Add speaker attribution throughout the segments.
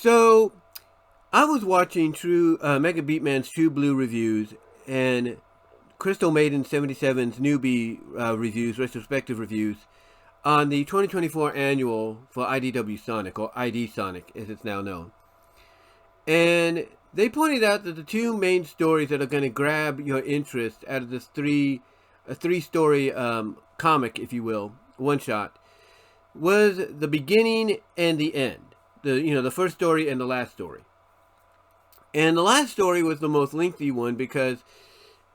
Speaker 1: So I was watching Mega Beatman's True Blue reviews and Crystal Maiden 77's newbie reviews, retrospective reviews, on the 2024 annual for IDW Sonic, or ID Sonic as it's now known. And they pointed out that the two main stories that are going to grab your interest out of this three-story comic, if you will, one shot, was the beginning and the end. The first story and the last story. And the last story was the most lengthy one because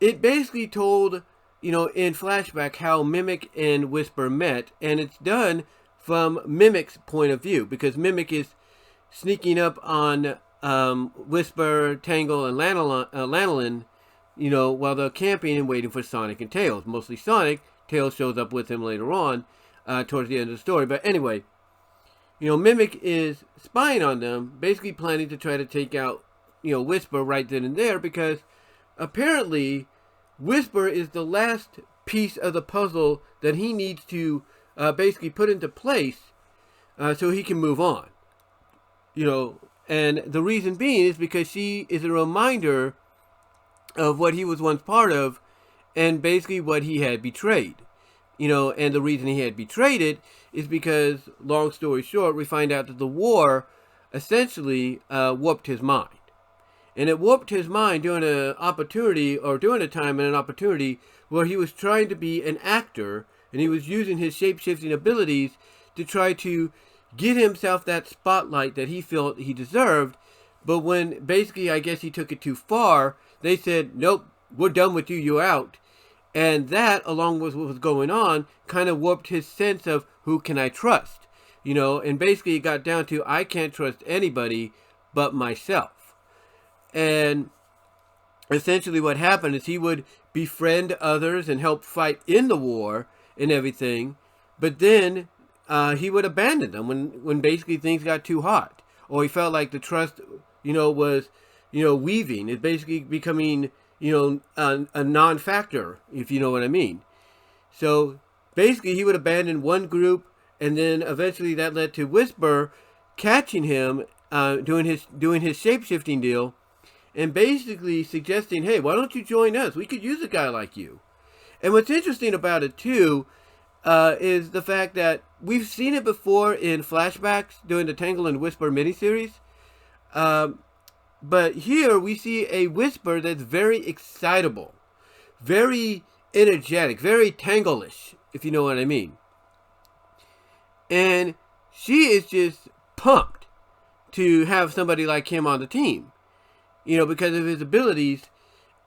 Speaker 1: it basically told, in flashback how Mimic and Whisper met, and it's done from Mimic's point of view because Mimic is sneaking up on Whisper, Tangle, and Lanolin, while they're camping and waiting for Sonic and Tails. Mostly Sonic. Tails shows up with him later on, towards the end of the story. But anyway, Mimic is spying on them, basically planning to try to take out, Whisper right then and there, because apparently Whisper is the last piece of the puzzle that he needs to basically put into place so he can move on. And the reason being is because she is a reminder of what he was once part of and basically what he had betrayed. And the reason he had betrayed it is because, long story short, we find out that the war essentially warped his mind. And it warped his mind during a time and an opportunity where he was trying to be an actor, and he was using his shape-shifting abilities to try to get himself that spotlight that he felt he deserved. But when basically, I guess he took it too far, they said, nope, we're done with you, you're out. And that, along with what was going on, kind of warped his sense of who can I trust, and basically it got down to I can't trust anybody but myself. And essentially what happened is he would befriend others and help fight in the war and everything, but then he would abandon them when basically things got too hot, or he felt like the trust, was, weaving. It's basically becoming, a non-factor, if you know what I mean. So basically he would abandon one group, and then eventually that led to Whisper catching him, doing his shape-shifting deal, and basically suggesting, hey, why don't you join us? We could use a guy like you. And what's interesting about it, too, is the fact that we've seen it before in flashbacks during the Tangle and Whisper miniseries. But here we see a Whisper that's very excitable, very energetic, very Tangle-ish, if you know what I mean. And she is just pumped to have somebody like him on the team, because of his abilities.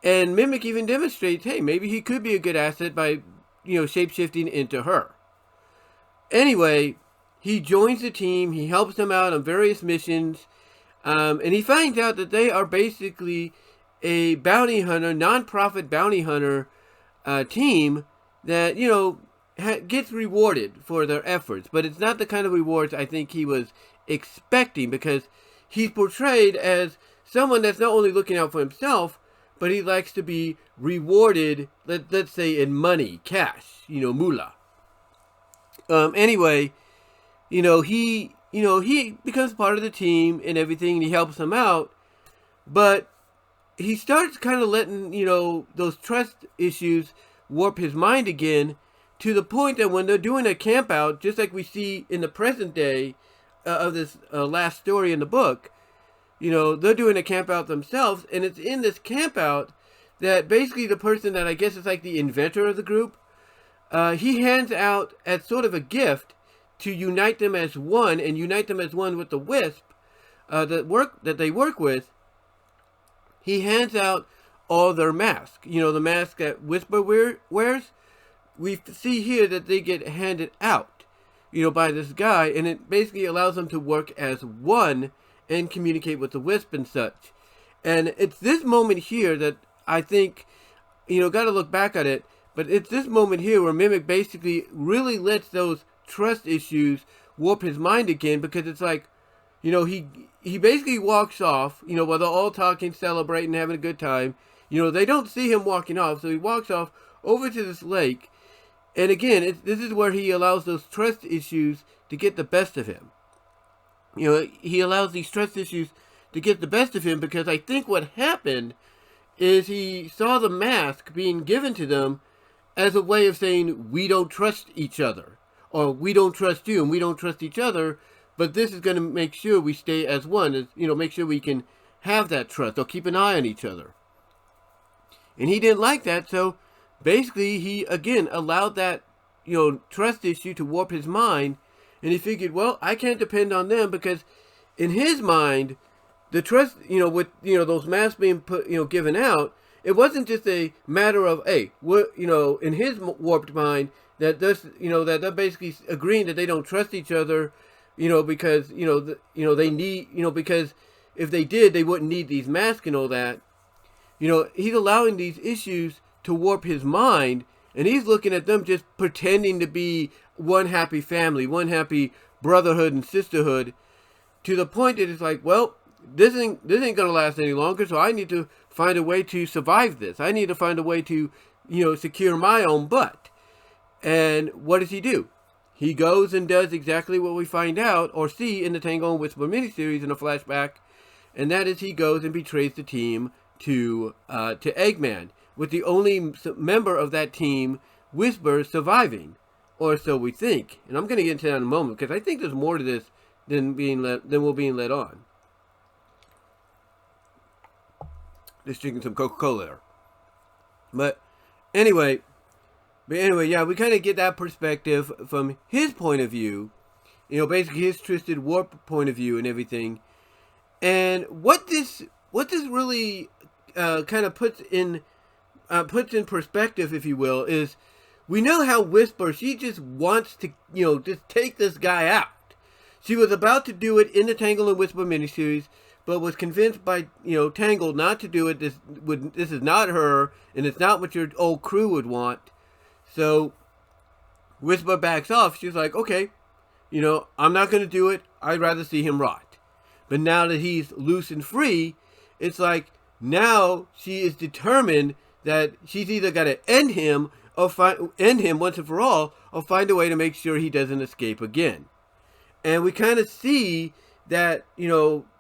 Speaker 1: And Mimic even demonstrates, hey, maybe he could be a good asset by, shape-shifting into her. Anyway, he joins the team, he helps them out on various missions, and he finds out that they are basically a bounty hunter, non-profit bounty hunter team that, gets rewarded for their efforts. But it's not the kind of rewards I think he was expecting, because he's portrayed as someone that's not only looking out for himself, but he likes to be rewarded, let's say in money, cash, moolah. Anyway, he becomes part of the team and everything, and he helps them out, but he starts kind of letting, those trust issues warp his mind again, to the point that when they're doing a camp out, just like we see in the present day of this last story in the book, they're doing a camp out themselves, and it's in this camp out that basically the person that I guess is like the inventor of the group, he hands out as sort of a gift to unite them as one, and unite them as one with the Wisp that they work with. He hands out all their masks. The mask that Whisper wears. We see here that they get handed out, by this guy, and it basically allows them to work as one and communicate with the Wisp and such. And it's this moment here that I think, got to look back at it, but it's this moment here where Mimic basically really lets those trust issues warp his mind again, because it's like, he basically walks off, while they're all talking, celebrating, having a good time. They don't see him walking off, so he walks off over to this lake, and again, this is where he allows those trust issues to get the best of him. he allows these trust issues to get the best of him, because I think what happened is he saw the mask being given to them as a way of saying, we don't trust each other, or we don't trust you and we don't trust each other, but this is going to make sure we stay as one, make sure we can have that trust or keep an eye on each other. And he didn't like that, so basically he again allowed that trust issue to warp his mind, and he figured, well, I can't depend on them, because in his mind, the trust, with those masks being put, given out, it wasn't just a matter of, hey, what, in his warped mind, that this, that they're basically agreeing that they don't trust each other, because they need, because if they did, they wouldn't need these masks and all that. He's allowing these issues to warp his mind, and he's looking at them just pretending to be one happy family, one happy brotherhood and sisterhood, to the point that it's like, well, this ain't gonna last any longer, so I need to find a way to survive this. I need to find a way to, secure my own butt. And what does he do? He goes and does exactly what we find out or see in the Tangle and Whisper miniseries in a flashback, and that is he goes and betrays the team to Eggman, with the only member of that team, Whisper, surviving, or so we think. And I'm going to get into that in a moment, because I think there's more to this than we're being led on. Just drinking some Coca-Cola there. But anyway, yeah, we kind of get that perspective from his point of view. Basically his twisted, warped point of view and everything. And what this really kind of puts in perspective, if you will, is we know how Whisper, she just wants to, just take this guy out. She was about to do it in the Tangle and Whisper miniseries, but was convinced by, Tangle not to do it. This is not her, and it's not what your old crew would want. So Whisper backs off. She's like, okay, I'm not going to do it. I'd rather see him rot. But now that he's loose and free, it's like, now she is determined that she's either got to end him once and for all, or find a way to make sure he doesn't escape again. And we kind of see that,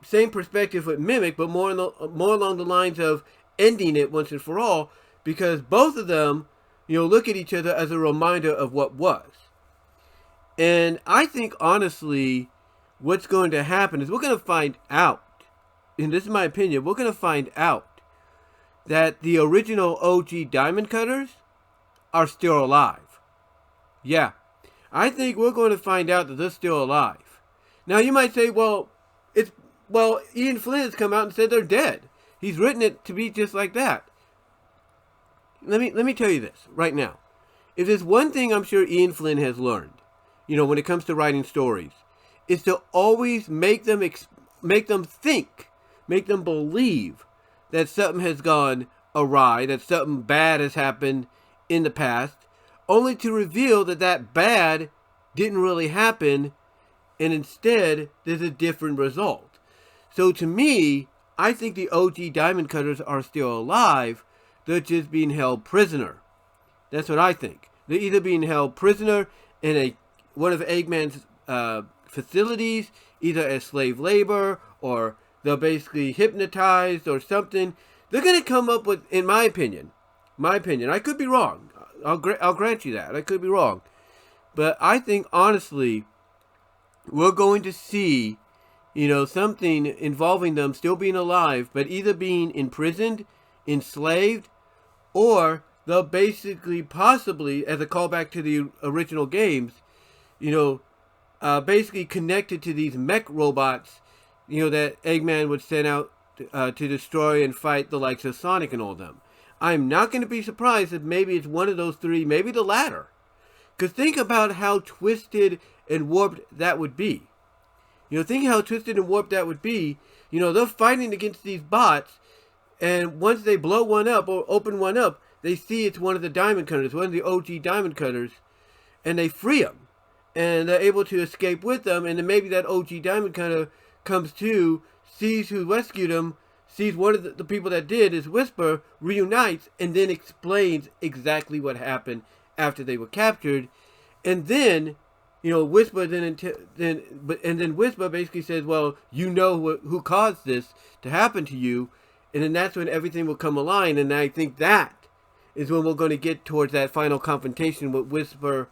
Speaker 1: same perspective with Mimic, but more along the lines of ending it once and for all, because both of them, look at each other as a reminder of what was. And I think, honestly, what's going to happen is we're going to find out, and this is my opinion, we're going to find out that the original OG Diamond Cutters are still alive. Yeah, I think we're going to find out that they're still alive. Now you might say, well, Ian Flynn has come out and said they're dead. He's written it to be just like that. Let me tell you this right now. If there's one thing I'm sure Ian Flynn has learned, when it comes to writing stories, is to always make them think, make them believe that something has gone awry, that something bad has happened in the past, only to reveal that that bad didn't really happen, and instead there's a different result. So to me, I think the OG Diamond Cutters are still alive. They're just being held prisoner. That's what I think. They're either being held prisoner in one of Eggman's facilities, either as slave labor, or they're basically hypnotized or something. They're going to come up with, in my opinion, I could be wrong. I'll grant you that. I could be wrong. But I think, honestly, we're going to see, something involving them still being alive, but either being imprisoned, enslaved, or they'll basically, possibly, as a callback to the original games, basically connected to these mech robots, that Eggman would send out to destroy and fight the likes of Sonic and all them. I'm not going to be surprised if maybe it's one of those three, maybe the latter. Because think about how twisted and warped that would be. Think how twisted and warped that would be. They're fighting against these bots, and once they blow one up or open one up, they see it's one of the Diamond Cutters, one of the OG Diamond Cutters, and they free them. And they're able to escape with them, and then maybe that OG Diamond Cutter comes to, sees who rescued him, sees one of the people that did is Whisper, reunites, and then explains exactly what happened after they were captured. And then Whisper then Whisper basically says, well, you know who caused this to happen to you, and then that's when everything will come aligned. And I think that is when we're going to get towards that final confrontation with Whisper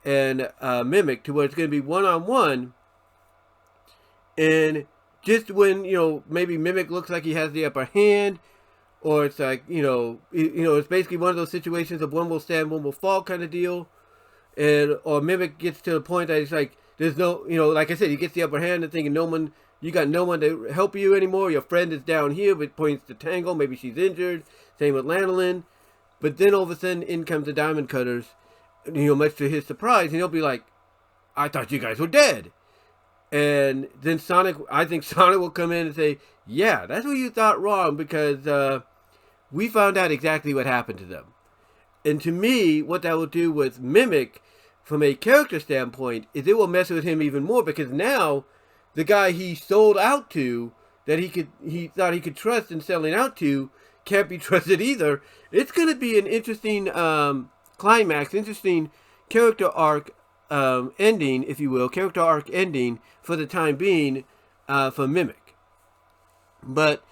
Speaker 1: and Mimic, to where it's going to be one-on-one. And just when, maybe Mimic looks like he has the upper hand, or it's like, it's basically one of those situations of one will stand, one will fall kind of deal. Or Mimic gets to the point that it's like, there's no, like I said, he gets the upper hand and thinking you got no one to help you anymore. Your friend is down here, but points to Tangle. Maybe she's injured. Same with Lanolin. But then all of a sudden, in comes the Diamond Cutters, much to his surprise, and he'll be like, I thought you guys were dead. And then I think Sonic will come in and say, yeah, that's what you thought wrong, because we found out exactly what happened to them. And to me, what that will do with Mimic, from a character standpoint, is it will mess with him even more, because now the guy he sold out to, that he thought he could trust in selling out to, can't be trusted either. It's going to be an interesting climax, interesting character arc ending, if you will, character arc ending for the time being for Mimic. But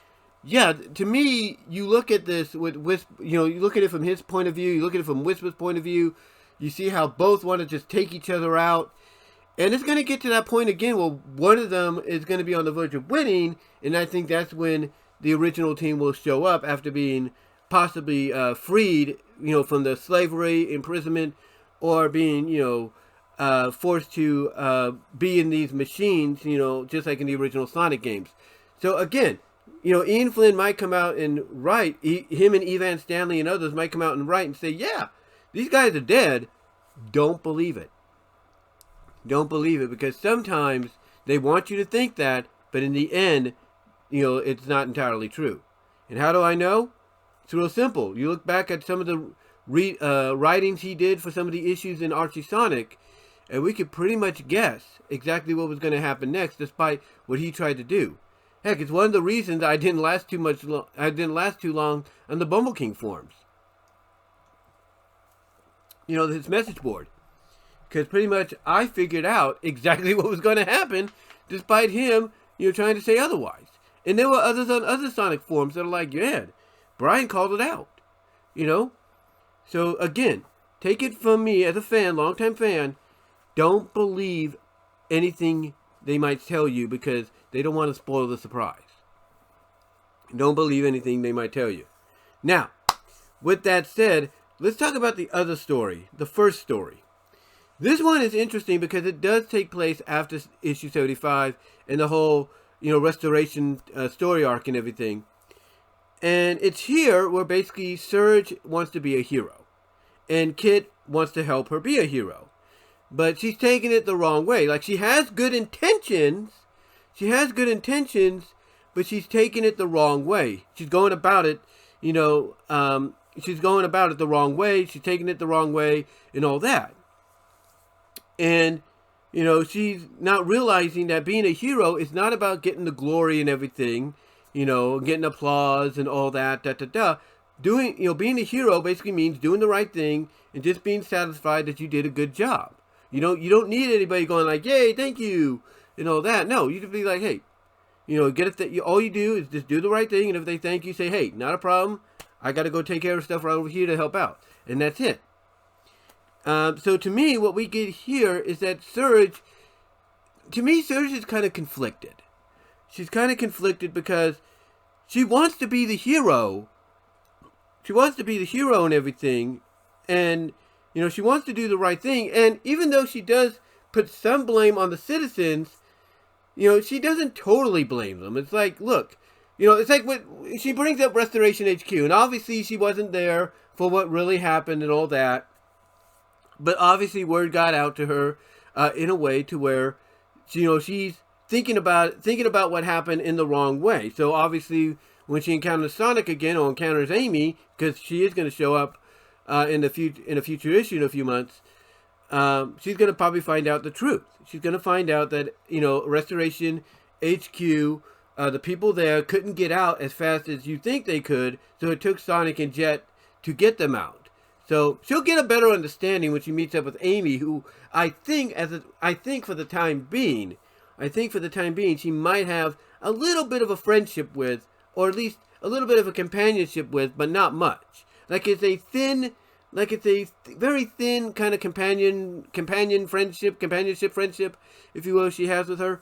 Speaker 1: yeah, to me, you look at this with Whisper, you look at it from his point of view, you look at it from Whisper's point of view, you see how both want to just take each other out. And it's going to get to that point again where one of them is going to be on the verge of winning, and I think that's when the original team will show up after being possibly freed, from the slavery, imprisonment, or being, forced to be in these machines, just like in the original Sonic games. So again, Ian Flynn might come out and write, him and Evan Stanley and others might come out and write and say, yeah, these guys are dead. Don't believe it. Don't believe it, because sometimes they want you to think that, but in the end, it's not entirely true. And how do I know? It's real simple. You look back at some of the writings he did for some of the issues in Archie Sonic, and we could pretty much guess exactly what was going to happen next, despite what he tried to do. Heck, it's one of the reasons I didn't last too long on the Bumble King forums. His message board. Because pretty much I figured out exactly what was going to happen, despite him, trying to say otherwise. And there were others on other Sonic forums that are like, yeah, Brian called it out. So again, take it from me as a fan, longtime fan, don't believe anything they might tell you, because they don't want to spoil the surprise. Don't believe anything they might tell you. Now, with that said, let's talk about the other story, the first story. This one is interesting because it does take place after issue 75 and the whole, restoration story arc and everything. And it's here where basically Surge wants to be a hero. And Kit wants to help her be a hero. But she's taking it the wrong way. Like, she has good intentions. But she's taking it the wrong way. She's going about it, she's going about it the wrong way. She's taking it the wrong way and all that. And, she's not realizing that being a hero is not about getting the glory and everything, getting applause and all that, being a hero basically means doing the right thing and just being satisfied that you did a good job. You don't need anybody going like, yay, thank you, and all that. No, you can be like, hey, all you do is just do the right thing, and if they thank you, say, hey, not a problem. I got to go take care of stuff right over here to help out, and that's it. So to me, what we get here is that Surge is kind of conflicted. She's kind of conflicted because she wants to be the hero. She wants to be the hero and everything, and she wants to do the right thing. And even though she does put some blame on the citizens, she doesn't totally blame them. It's like, look, it's like when she brings up Restoration HQ, and obviously she wasn't there for what really happened and all that. But obviously word got out to her in a way to where, she's thinking about what happened in the wrong way. So obviously when she encounters Sonic again, or encounters Amy, because she is going to show up in a future issue in a few months, she's going to probably find out the truth. She's going to find out that, Restoration HQ, the people there couldn't get out as fast as you think they could, so it took Sonic and Jet to get them out. So she'll get a better understanding when she meets up with Amy, who I think for the time being, she might have a little bit of a friendship with, or at least a little bit of a companionship with, but not much. Like it's a very thin kind of companionship friendship, if you will, she has with her.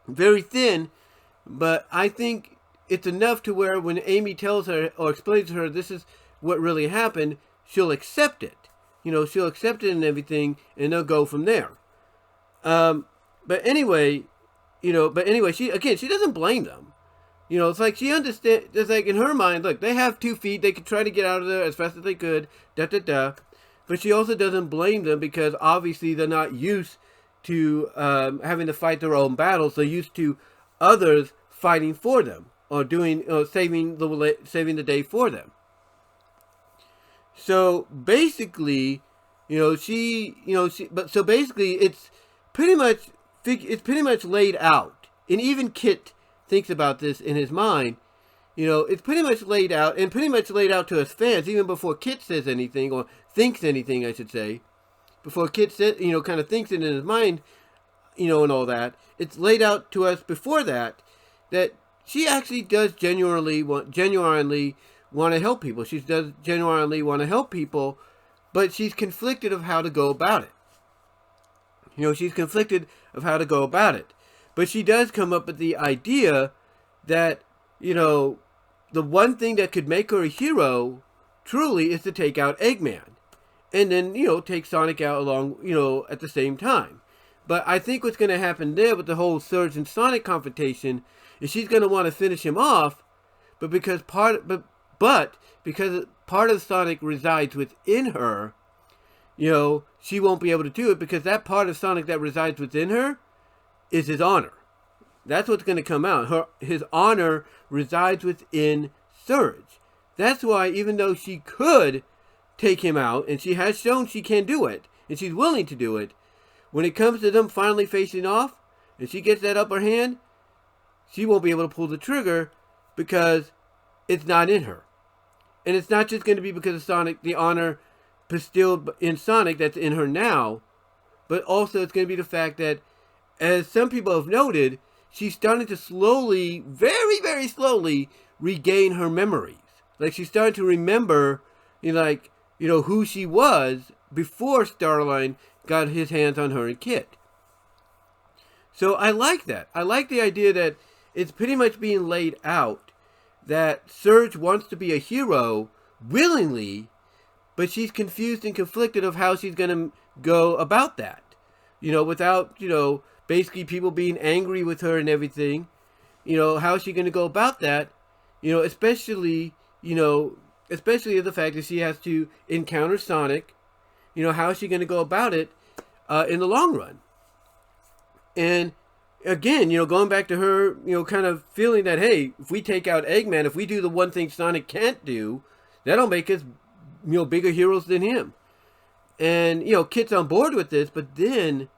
Speaker 1: Very thin, but I think it's enough to where when Amy tells her or explains to her this is what really happened, she'll accept it. She'll accept it and everything, and they'll go from there. But anyway, she doesn't blame them. It's like she understands. It's like in her mind, look, they have 2 feet. They could try to get out of there as fast as they could. But she also doesn't blame them because obviously they're not used to having to fight their own battles. They're used to others fighting for them or saving the day for them. So basically, basically it's pretty much laid out, and even Kit thinks about this in his mind. It's pretty much laid out, and pretty much laid out to us fans even before Kit says anything or thinks anything, I should say. Before Kit says, kind of thinks it in his mind, and all that. It's laid out to us before that she actually does genuinely want to help people. She does genuinely want to help people, but she's conflicted of how to go about it. She's conflicted of how to go about it. But she does come up with the idea that, the one thing that could make her a hero truly is to take out Eggman. And then, take Sonic out along, at the same time. But I think what's going to happen there with the whole Surge and Sonic confrontation is she's going to want to finish him off, but because part of Sonic resides within her, she won't be able to do it because that part of Sonic that resides within her is his honor. That's what's going to come out. His honor resides within Surge. That's why even though she could take him out, and she has shown she can do it, and she's willing to do it, when it comes to them finally facing off, and she gets that upper hand, she won't be able to pull the trigger because it's not in her. And it's not just going to be because of Sonic, the honor bestowed in Sonic that's in her now, but also it's going to be the fact that, as some people have noted, she's starting to slowly, very, very slowly, regain her memories. Like she's starting to remember, who she was before Starline got his hands on her and Kit. So I like that. I like the idea that it's pretty much being laid out that Surge wants to be a hero willingly, but she's confused and conflicted of how she's going to go about that. Without, basically people being angry with her and everything. How is she going to go about that? Especially the fact that she has to encounter Sonic. How is she going to go about it in the long run? And again, going back to her, kind of feeling that, hey, if we take out Eggman, if we do the one thing Sonic can't do, that'll make us, bigger heroes than him. And, Kit's on board with this, but then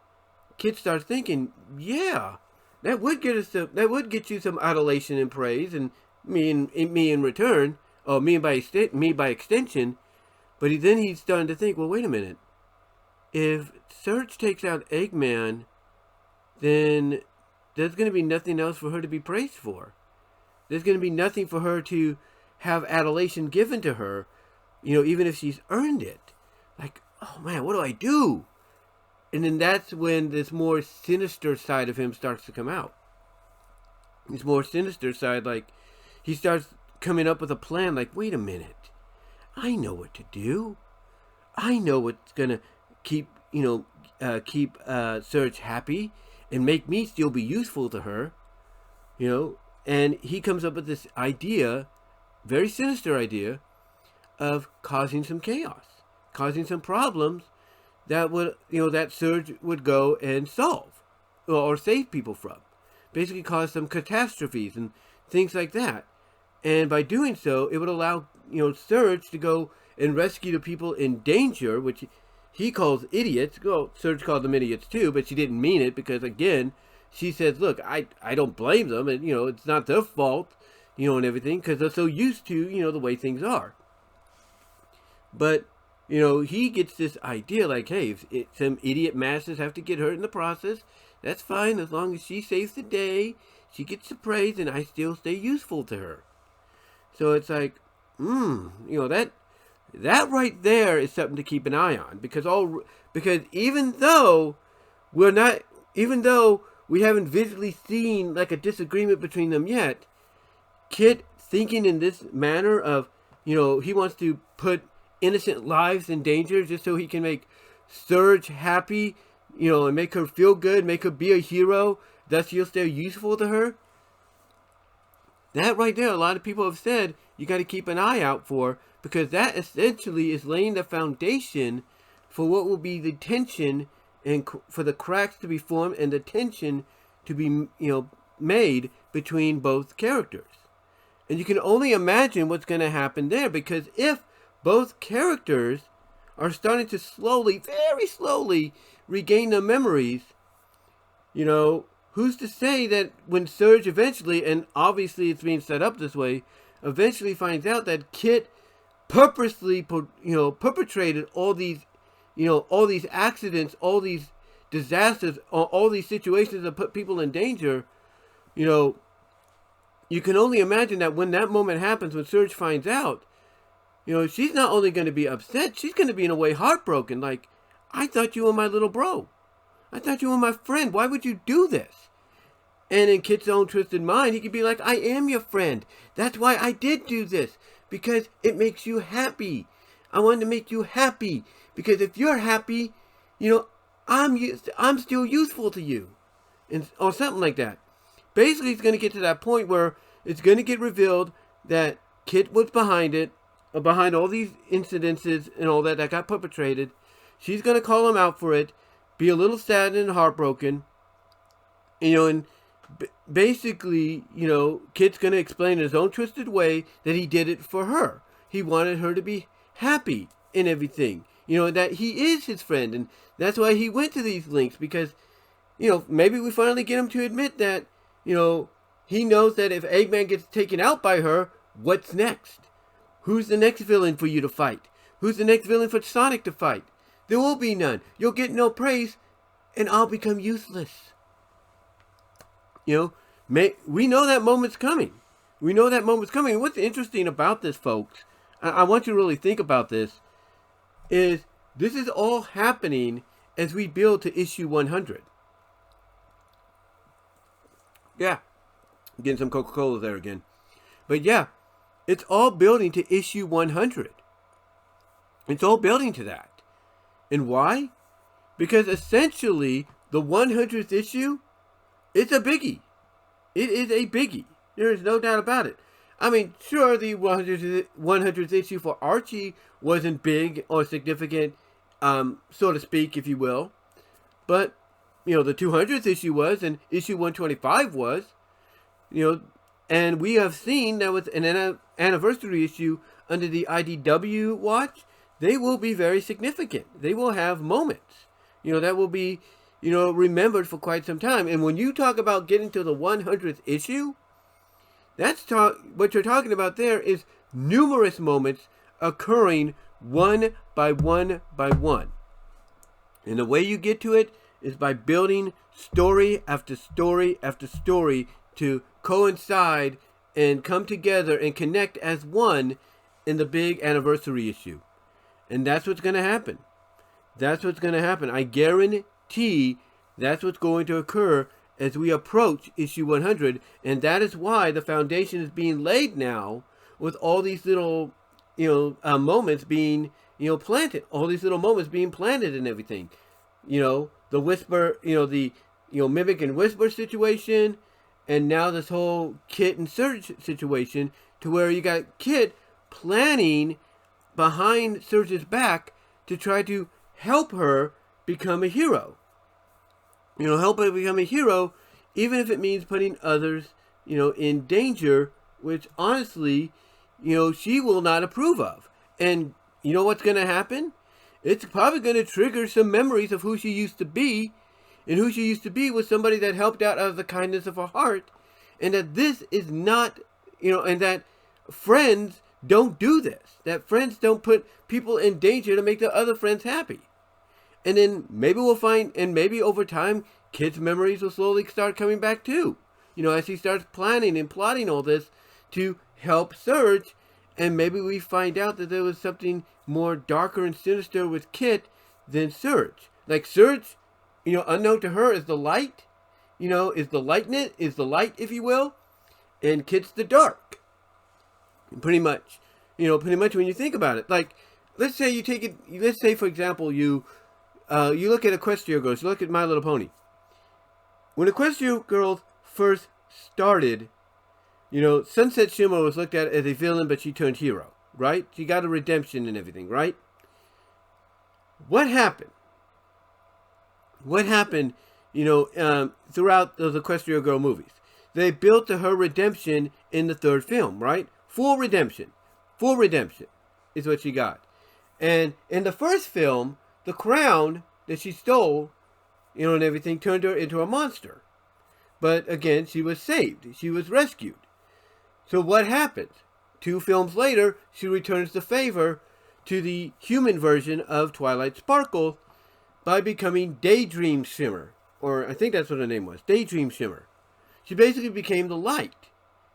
Speaker 1: Kit starts thinking, yeah, that would get you some adulation and praise, and me in return, or me by extension. But then he's starting to think, well, wait a minute. If Surge takes out Eggman, then there's going to be nothing else for her to be praised for. There's going to be nothing for her to have adulation given to her, even if she's earned it. Like, oh man, what do I do? And then that's when this more sinister side of him starts to come out. This more sinister side, like, he starts coming up with a plan, like, wait a minute. I know what to do. I know what's going to keep Surge happy and make me still be useful to her, and he comes up with this idea, very sinister idea, of causing some chaos, causing some problems that would, that Surge would go and solve or save people from, basically cause some catastrophes and things like that. And by doing so, it would allow, Surge to go and rescue the people in danger, which he calls idiots. Well, Surge called them idiots too, but she didn't mean it because, again, she says, look, I don't blame them, and, it's not their fault, and everything, because they're so used to, the way things are. But he gets this idea like, hey, if some idiot masters have to get hurt in the process, that's fine as long as she saves the day, she gets the praise, and I still stay useful to her. So it's like, that right there is something to keep an eye on, because even though we haven't visually seen like a disagreement between them yet, Kit thinking in this manner of, he wants to put innocent lives in danger just so he can make Surge happy, and make her feel good, make her be a hero, thus he'll stay useful to her. That right there, a lot of people have said you got to keep an eye out for, because that essentially is laying the foundation for what will be the tension, and for the cracks to be formed and the tension to be, made between both characters. And you can only imagine what's going to happen there, because if both characters are starting to slowly, very slowly, regain their memories, who's to say that when Surge eventually, and obviously it's being set up this way, eventually finds out that Kit purposely, perpetrated all these accidents, all these disasters, all these situations that put people in danger, you can only imagine that when that moment happens, when Surge finds out, she's not only going to be upset, she's going to be in a way heartbroken. Like, I thought you were my little bro. I thought you were my friend. Why would you do this? And in Kit's own twisted mind, he could be like, I am your friend. That's why I did do this. Because it makes you happy. I wanted to make you happy. Because if you're happy, I'm still useful to you. Or something like that. Basically, it's going to get to that point where it's going to get revealed that Kit was behind it, behind all these incidences and all that got perpetrated. She's going to call him out for it, be a little sad and heartbroken, and basically, Kit's going to explain in his own twisted way that he did it for her. He wanted her to be happy in everything, that he is his friend, and that's why he went to these links, because, maybe we finally get him to admit that, he knows that if Eggman gets taken out by her, what's next? Who's the next villain for you to fight? Who's the next villain for Sonic to fight? There will be none. You'll get no praise, and I'll become useless. We know that moment's coming. We know that moment's coming. And what's interesting about this, folks, I want you to really think about this, is this is all happening as we build to issue 100. Yeah, getting some Coca-Cola there again. But yeah, it's all building to issue 100. It's all building to that. And why? Because essentially, the 100th issue, it's a biggie. It is a biggie. There is no doubt about it. I mean, sure, the 100th issue for Archie wasn't big or significant, so to speak, if you will. But, the 200th issue was, and issue 125 was, and we have seen that with an anniversary issue under the IDW watch, they will be very significant. They will have moments, that will be, remembered for quite some time. And when you talk about getting to the 100th issue, what you're talking about there is numerous moments occurring one by one by one. And the way you get to it is by building story after story after story to coincide and come together and connect as one in the big anniversary issue. And that's what's going to happen. That's what's going to happen. I guarantee that's what's going to occur as we approach issue 100. And that is why the foundation is being laid now with all these little, moments being, planted. All these little moments being planted and everything. The Whisper, the Mimic and Whisper situation. And now this whole Kit and Surge situation, to where you got Kit planning behind Surge's back to try to help her become a hero. Help her become a hero, even if it means putting others, in danger, which honestly, she will not approve of. And you know what's going to happen? It's probably going to trigger some memories of who she used to be, and who she used to be was somebody that helped out of the kindness of her heart, and that this is not, and that friends don't do this. That friends don't put people in danger to make the other friends happy. And then maybe we'll find, and maybe over time, Kit's memories will slowly start coming back too. You know, as he starts planning and plotting all this to help Surge, and maybe we find out that there was something more darker and sinister with Kit than Surge. Like Surge, you know, unknown to her is the light, you know, is the lightness, is the light, if you will, and Kit's the dark. Pretty much, you know, pretty much when you think about it. Like, let's say you take it, let's say for example, you look at Equestria Girls, you look at My Little Pony. When Equestria Girls first started, you know, Sunset Shimmer was looked at as a villain, but she turned hero, right? She got a redemption and everything, right? What happened? What happened, you know, throughout those Equestria Girl movies? They built to her redemption in the third film, right? Full redemption. Full redemption is what she got. And in the first film, the crown that she stole, you know, and everything turned her into a monster. But again, she was saved. She was rescued. So what happens? 2 films later, she returns the favor to the human version of Twilight Sparkle by becoming Daydream Shimmer. Or I think that's what her name was. Daydream Shimmer. She basically became the light.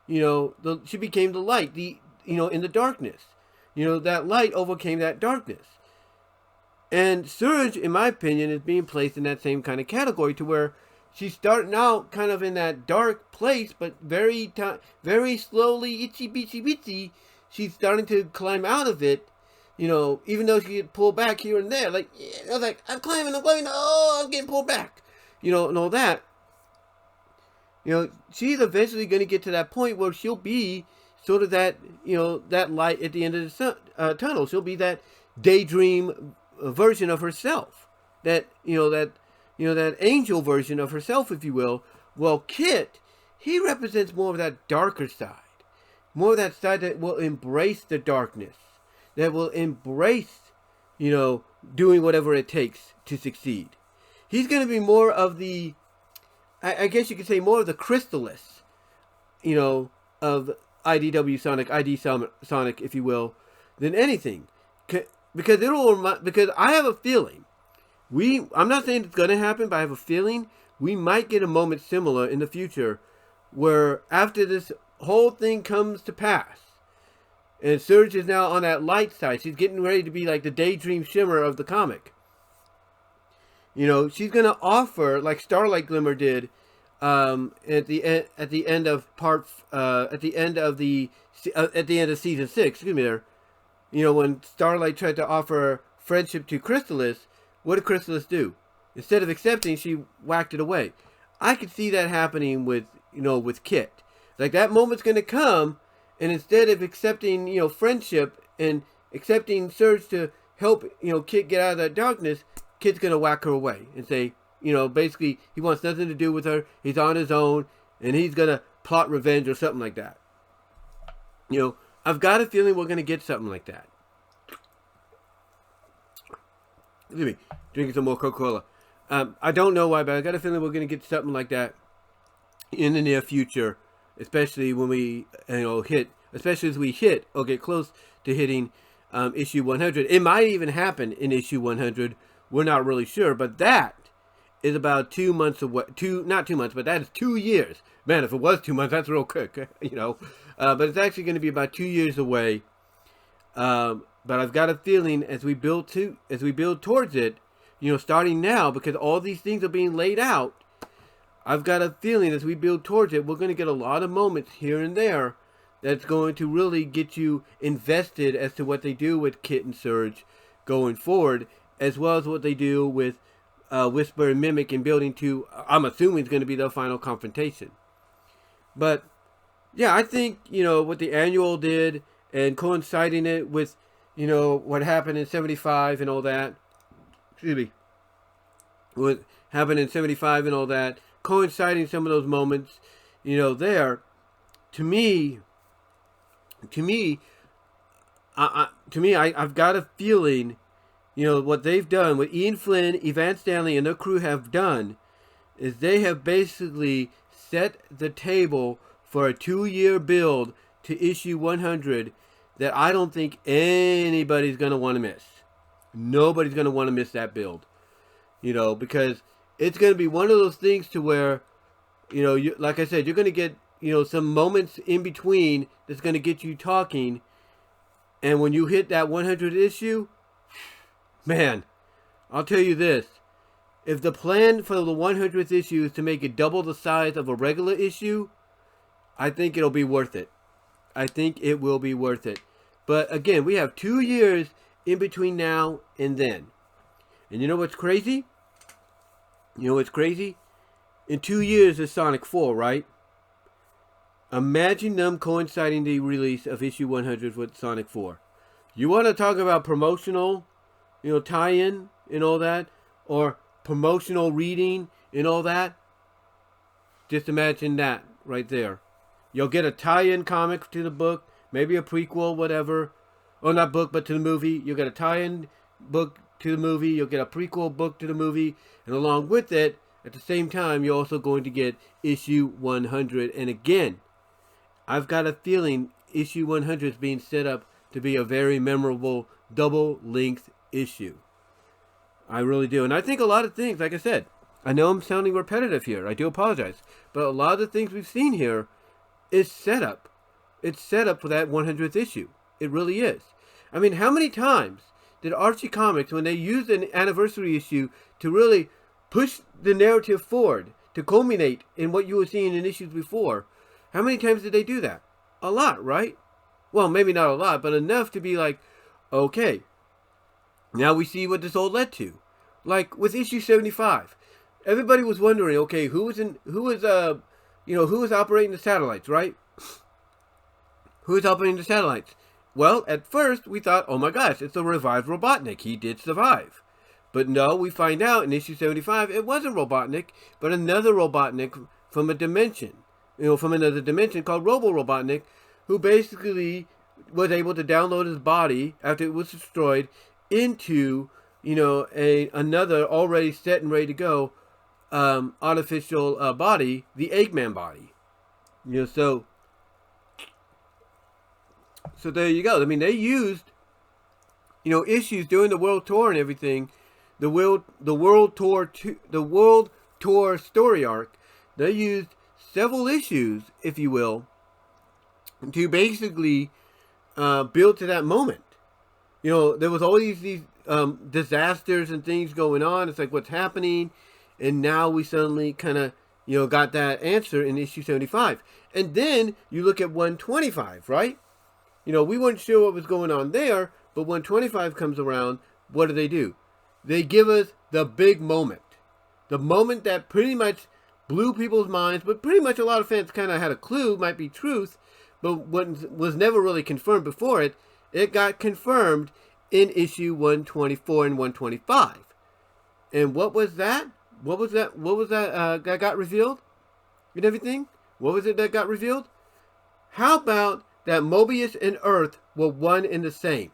Speaker 1: You know, she became the light, you know, in the darkness. You know, that light overcame that darkness. And Surge, in my opinion, is being placed in that same kind of category to where she's starting out kind of in that dark place, but very slowly, itsy bitsy bitsy, she's starting to climb out of it. You know, even though she get pulled back here and there, like, I was like, I'm climbing, oh, I'm getting pulled back. You know, and all that. You know, she's eventually going to get to that point where she'll be sort of that, you know, that light at the end of the tunnel. She'll be that daydream version of herself. That angel version of herself, if you will. Well, Kit, he represents more of that darker side. More of that side that will embrace the darkness. That will embrace, you know, doing whatever it takes to succeed. He's going to be more of the, I guess you could say more of the Chrysalis, you know, of IDW Sonic, ID Sonic, if you will, than anything. Because I have a feeling, I'm not saying it's going to happen, but I have a feeling we might get a moment similar in the future where after this whole thing comes to pass, and Surge is now on that light side, she's getting ready to be like the Daydream Shimmer of the comic. You know, she's going to offer, like Starlight Glimmer did, at the end of season 6, excuse me there. You know, when Starlight tried to offer friendship to Chrysalis, what did Chrysalis do? Instead of accepting, she whacked it away. I could see that happening with, you know, with Kit. Like, that moment's going to come, and instead of accepting, you know, friendship and accepting Surge to help, you know, Kit get out of that darkness, Kit's going to whack her away and say, you know, basically, he wants nothing to do with her. He's on his own, and he's going to plot revenge or something like that. You know, I've got a feeling we're going to get something like that. Excuse me, drinking some more Coca-Cola. I don't know why, but I got a feeling we're going to get something like that in the near future, especially when we, you know, especially as we hit or get close to hitting issue 100. It might even happen in issue 100. We're not really sure, but that is about 2 months away. Not 2 months, but that is 2 years. Man, if it was 2 months, that's real quick, you know. But it's actually going to be about 2 years away. But I've got a feeling as we build towards it, you know, starting now, because all these things are being laid out, I've got a feeling as we build towards it, we're going to get a lot of moments here and there that's going to really get you invested as to what they do with Kit and Surge going forward, as well as what they do with Whisper and Mimic and building to, I'm assuming, is going to be their final confrontation. But, yeah, I think, you know, what the annual did and coinciding it with, you know, what happened in 75 and all that, excuse me, what happened in 75 and all that, coinciding some of those moments, you know, there, to me, I've got a feeling, you know, what they've done, what Ian Flynn, Evan Stanley, and their crew have done, is they have basically set the table for a 2-year build to issue 100 that I don't think anybody's going to want to miss. Nobody's going to want to miss that build. Because it's going to be one of those things to where, like I said, you're going to get, some moments in between that's going to get you talking. And when you hit that 100th issue, man, I'll tell you this. If the plan for the 100th issue is to make it double the size of a regular issue, I think it'll be worth it. I think it will be worth it. But again, we have 2 years in between now and then. And you know what's crazy? In 2 years is Sonic 4, right? Imagine them coinciding the release of issue 100 with Sonic 4. You want to talk about promotional, tie-in and all that? Or promotional reading and all that? Just imagine that right there. You'll get a tie-in comic to the book, maybe a prequel, whatever. Or not book, but to the movie. You'll get a tie-in book to the movie. You'll get a prequel book to the movie. And along with it, at the same time, you're also going to get issue 100. And again, I've got a feeling issue 100 is being set up to be a very memorable double-length issue. I really do. And I think a lot of things, like I said, I know I'm sounding repetitive here. I do apologize. But a lot of the things we've seen here is set up. It's set up for that 100th issue. It really is. I mean, how many times did Archie Comics, when they used an anniversary issue to really push the narrative forward, to culminate in what you were seeing in issues before, how many times did they do that? A lot, right? Well, maybe not a lot, but enough to be like, okay, now we see what this all led to. Like with issue 75, everybody was wondering, okay, who was operating the satellites, right? Who is operating the satellites? Well, at first we thought, oh my gosh, it's a revived Robotnik. He did survive. But no, we find out in issue 75, it wasn't Robotnik, but another Robotnik from a dimension. From another dimension called Robo-Robotnik, who basically was able to download his body after it was destroyed into, another already set and ready to go artificial body, the Eggman body. So there you go. I mean, they used, issues during the World Tour and everything, the World Tour story arc. They used several issues, if you will, to basically build to that moment. There was always these disasters and things going on. It's like, what's happening? And now we suddenly kind of, got that answer in issue 75. And then you look at 125, right? We weren't sure what was going on there, but 125 comes around, what do? They give us the big moment. The moment that pretty much blew people's minds, but pretty much a lot of fans kind of had a clue, might be truth, but what was never really confirmed before it, it got confirmed in issue 124 and 125. And what was that? What was that that got revealed? And everything? What was it that got revealed? How about that Mobius and Earth were one and the same?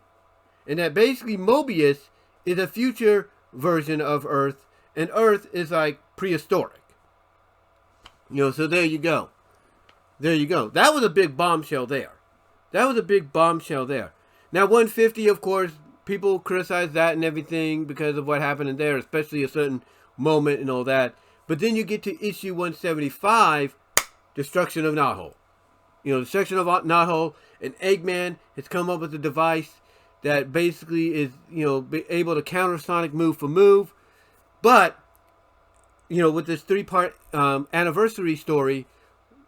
Speaker 1: And that basically Mobius is a future version of Earth, and Earth is like prehistoric. So there you go. There you go. That was a big bombshell there. Now 150, of course, people criticize that and everything because of what happened in there, especially a certain moment and all that. But then you get to issue 175, Destruction of Knothole. Destruction of Knothole, and Eggman has come up with a device that basically is, able to counter Sonic move for move. But, with this 3-part anniversary story,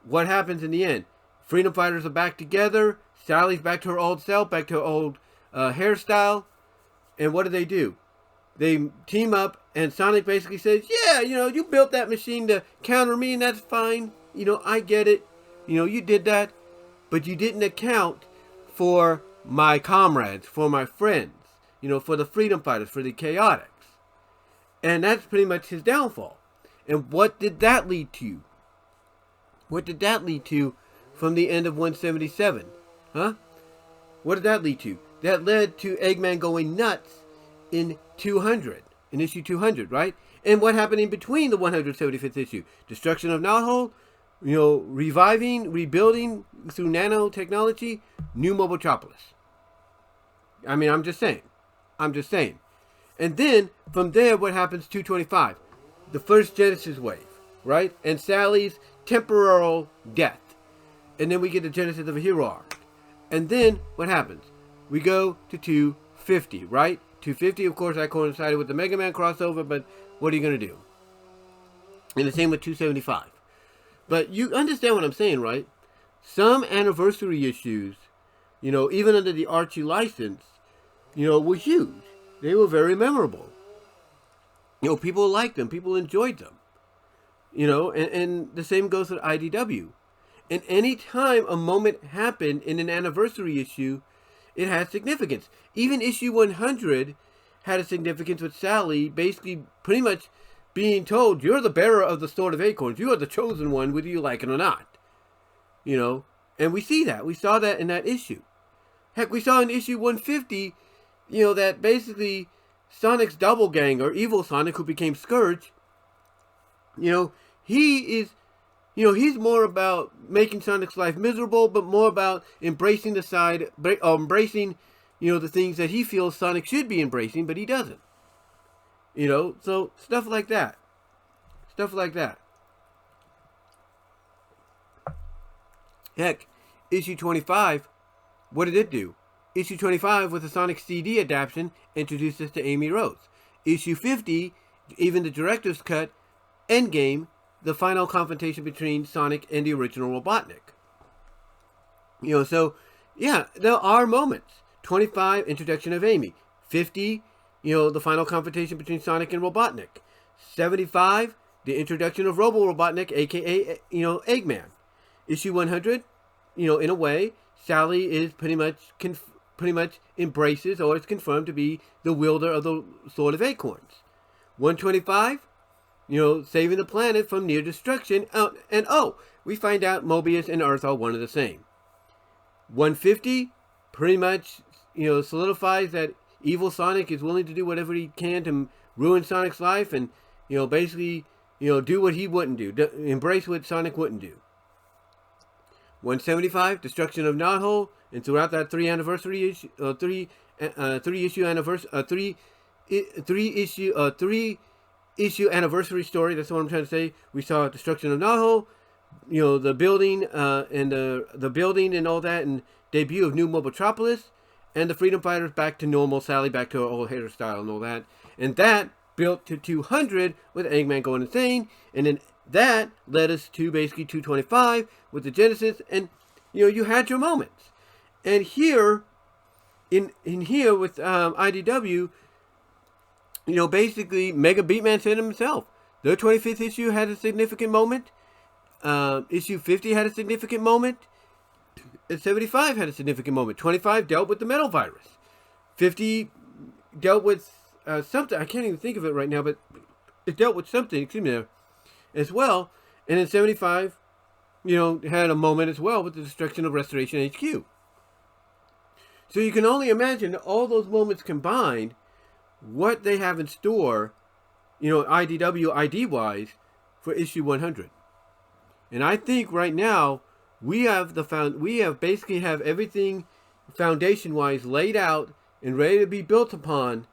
Speaker 1: what happens in the end? Freedom Fighters are back together. Sally's back to her old self, back to her old hairstyle. And what do? They team up, and Sonic basically says, yeah, you built that machine to counter me, and that's fine. I get it. You did that. But you didn't account for my comrades, for my friends, for the Freedom Fighters, for the Chaotix. And that's pretty much his downfall. And what did that lead to? What did that lead to from the end of 177? Huh? What did that lead to? That led to Eggman going nuts in 200, in issue 200, right? And what happened in between the 175th issue? Destruction of Knothole, reviving, rebuilding through nanotechnology, New Mobotropolis. I mean, I'm just saying. I'm just saying. And then, from there, what happens 225? The first Genesis wave, right? And Sally's temporal death. And then we get the Genesis of a hero arc. And then, what happens? We go to 250, right? 250, of course, I coincided with the Mega Man crossover, but what are you going to do? And the same with 275. But you understand what I'm saying, right? Some anniversary issues, even under the Archie license, were huge. They were very memorable. People liked them. People enjoyed them. And the same goes with IDW. And any time a moment happened in an anniversary issue, it has significance. Even issue 100 had a significance with Sally basically pretty much being told, you're the bearer of the Sword of Acorns. You are the chosen one, whether you like it or not. And we see that. We saw that in that issue. Heck, we saw in issue 150, that basically Sonic's doppelganger, Evil Sonic, who became Scourge, he is, he's more about making Sonic's life miserable, but more about embracing the things that he feels Sonic should be embracing, but he doesn't. So stuff like that. Stuff like that. Heck, issue 25, what did it do? Issue 25 was a Sonic CD adaptation, introduced us to Amy Rose. Issue 50, even the director's cut, Endgame, the final confrontation between Sonic and the original Robotnik. So, yeah, there are moments. 25, introduction of Amy. 50, the final confrontation between Sonic and Robotnik. 75, the introduction of Robo-Robotnik, aka, Eggman. Issue 100, in a way, Sally is pretty much embraces or is confirmed to be the wielder of the Sword of Acorns. 125, saving the planet from near destruction. And we find out Mobius and Earth are one and the same. 150, pretty much, solidifies that evil Sonic is willing to do whatever he can to ruin Sonic's life and, basically, do what he wouldn't do. Embrace what Sonic wouldn't do. 175, destruction of Knothole, and throughout that three issue anniversary story. That's what I'm trying to say. We saw destruction of Knothole, the building and the building and all that, and debut of New Mobotropolis, and the Freedom Fighters back to normal, Sally back to her old hairstyle and all that, and that built to 200 with Eggman going insane, and then that led us to basically 225 with the Genesis, and you had your moments. And here, in here with IDW, basically Mega Beatman said himself, their 25th issue had a significant moment. Issue 50 had a significant moment. And 75 had a significant moment. 25 dealt with the metal virus. 50 dealt with something. I can't even think of it right now, but it dealt with something, excuse me, as well. And then 75, had a moment as well with the destruction of Restoration HQ. So you can only imagine all those moments combined, what they have in store, IDW, ID-wise, for issue 100. And I think right now, we have basically have everything foundation-wise laid out and ready to be built upon,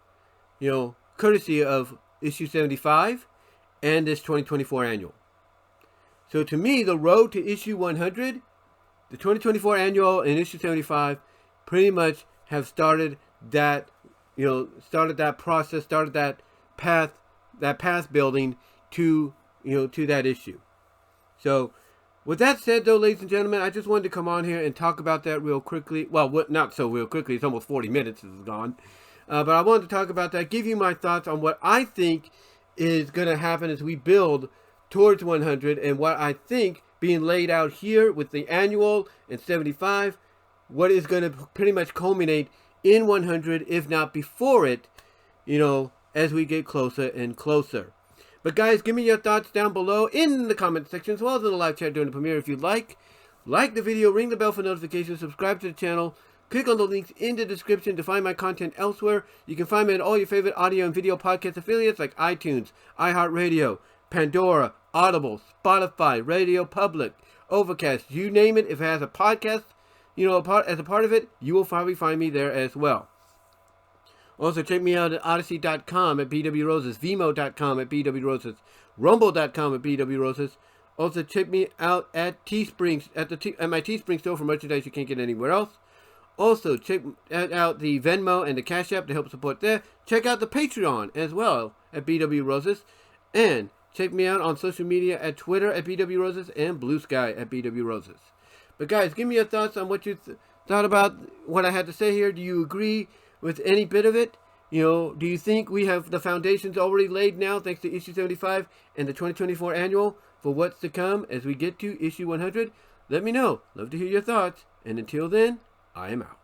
Speaker 1: courtesy of issue 75 and this 2024 annual. So to me, the road to issue 100, the 2024 annual and issue 75 pretty much have started that, started that process, started that path building to, to that issue. So with that said, though, ladies and gentlemen, I just wanted to come on here and talk about that real quickly. Well, not so real quickly. It's almost 40 minutes. It's gone. But I wanted to talk about that, give you my thoughts on what I think is going to happen as we build towards 100 and what I think being laid out here with the annual and 75, what is going to pretty much culminate in 100, if not before it, as we get closer and closer. But guys, give me your thoughts down below in the comment section, as well as in the live chat during the premiere if you'd like. Like the video, ring the bell for notifications, subscribe to the channel, click on the links in the description to find my content elsewhere. You can find me at all your favorite audio and video podcast affiliates like iTunes, iHeartRadio, Pandora, Audible, Spotify, Radio Public, Overcast, you name it. If it has a podcast, as a part of it, you will probably find me there as well. Also, check me out at Odyssey.com at BW Roses, VENMO.com at BW Roses, Rumble.com at BW Roses. Also, check me out at Teesprings, at my Teespring store for merchandise you can't get anywhere else. Also, check out the Venmo and the Cash App to help support there. Check out the Patreon as well at BW Roses. And check me out on social media at Twitter at BW Roses and Blue Sky at BW Roses. But guys, give me your thoughts on what you thought about what I had to say here. Do you agree with any bit of it? You know, do you think we have the foundations already laid now, thanks to issue 75 and the 2024 annual, for what's to come as we get to issue 100? Let me know. Love to hear your thoughts. And until then, I am out.